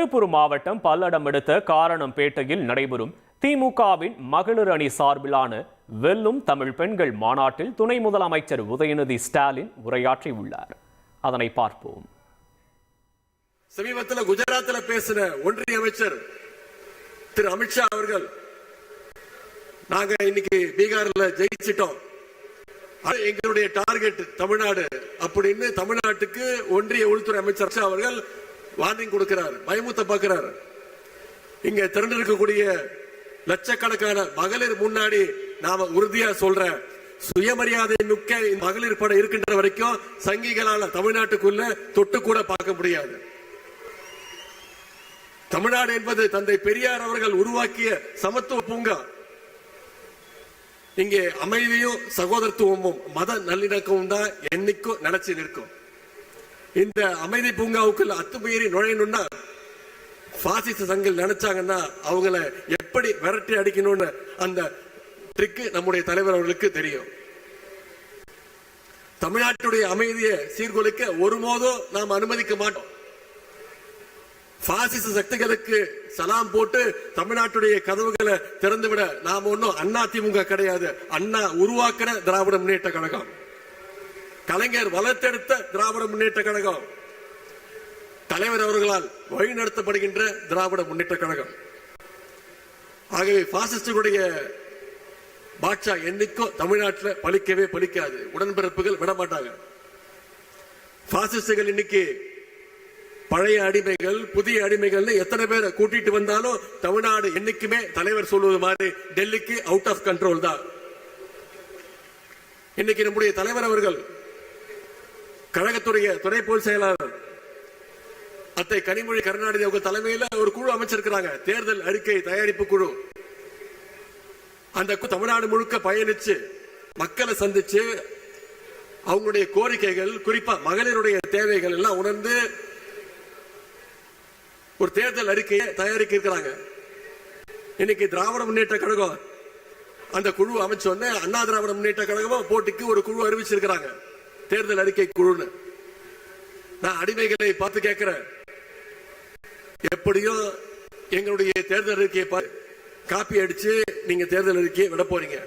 திருப்பூர் மாவட்டம் பல்லடம் அடுத்த காரணம்பேட்டையில் நடைபெறும் திமுகவின் மகளிர் அணி சார்பிலான வெல்லும் தமிழ் பெண்கள் மாநாட்டில் துணை முதலமைச்சர் உதயநிதி ஸ்டாலின் உரையாற்றியுள்ளார். அதனை பார்ப்போம். சமீபத்தில் குஜராத்தில் பேசின ஒன்றிய அமைச்சர் திரு அமித்ஷா அவர்கள், நாங்க இன்னைக்கு பீகார்ல ஜெயிச்சிட்டோம், எங்களுடைய டார்கெட் தமிழ்நாடு அப்படின்னு தமிழ்நாட்டுக்கு ஒன்றிய உள்துறை அமைச்சர் அவர்கள் வார்னிங் கொடுக்கிறார், பயமுத்த பார்க்கிறார். இங்க திரண்டிருக்கக்கூடிய லட்சக்கணக்கான மகளிர் முன்னாடி நாம உறுதியா சொல்ற சுயமரியாதை மிக்க மகளிர் படம் இருக்கின்ற வரைக்கும் சங்கிகளால தமிழ்நாட்டுக்குள்ள தொட்டு கூட பார்க்க முடியாது. தமிழ்நாடு என்பது தந்தை பெரியார் அவர்கள் உருவாக்கிய சமத்துவ பூங்கா. இங்கே அமைதியும் சகோதரத்துவமும் மத நல்லிணக்கமும் தான் என்னைக்கும் நினைச்சு நிற்கும். இந்த அமைதி பூங்காவுக்குள்ள அத்துமீறி நுழையணும்னா பாசிச சங்கில் நினைச்சாங்கன்னா அவங்களை எப்படி விரட்டி அடிக்கணும்னு அந்த ட்ரிக் நம்முடைய தலைவர் அவர்களுக்கு தெரியும். தமிழ்நாட்டுடைய அமைதியை சீர்குலைக்க ஒருபோதும் நாம் அனுமதிக்க மாட்டோம். பாசிச சக்திகளுக்கு சலாம் போட்டு தமிழ்நாட்டுடைய கதவுகளை திறந்துவிட நாம ஒன்னும் அண்ணா திமுக கிடையாது. அண்ணா உருவாக்கின திராவிட முன்னேற்ற கழகம், கலைஞர் வளர்த்தெடுத்த திராவிட முன்னேற்ற கழகம், தலைவர் அவர்களால் வழிநடத்தப்படுகின்ற திராவிட முன்னேற்ற கழகம். ஆகவே பாசிஸ்டுடைய பாட்சா என்னைக்கும் தமிழ்நாட்டில் பலிக்கவே பலிக்காது. உடன்பிறப்புகள் விடமாட்டாங்க. பாசிஸ்டுகள் இன்னைக்கு பழைய அடிமைகள் புதிய அடிமைகள் எத்தனை பேரை கூட்டிட்டு வந்தாலும் தமிழ்நாடு என்னைக்குமே தலைவர் சொல்வது மாதிரி டெல்லிக்கு அவுட் ஆஃப் கண்ட்ரோல் தான். இன்னைக்கு நம்முடைய தலைவர் அவர்கள் கழகத்துடைய துணை பொதுச் செயலாளர் அத்தை கனிமொழி கருணாநிதி அவங்க தலைமையில் ஒரு குழு அமைச்சிருக்கிறாங்க, தேர்தல் அறிக்கை தயாரிப்பு குழு. அந்த தமிழ்நாடு முழுக்க பயணிச்சு மக்களை சந்திச்சு அவங்களுடைய கோரிக்கைகள், குறிப்பா மகளிருடைய தேவைகள் எல்லாம் உணர்ந்து ஒரு தேர்தல் அறிக்கையை தயாரிக்க இருக்கிறாங்க. இன்னைக்கு திராவிட முன்னேற்ற கழகம் அந்த குழு அமைச்சோன்னு அண்ணா திராவிட முன்னேற்ற கழகம் போட்டிக்கு ஒரு குழு அறிவிச்சிருக்கிறாங்க, தேர்தல் அறிக்கை குழுன்னு. நான் அடிமைகளை பார்த்து கேட்கிறேன், எப்படியும் எங்களுடைய தேர்தல் அறிக்கையை காப்பி அடிச்சு நீங்க தேர்தல் அறிக்கையை விட போறீங்க.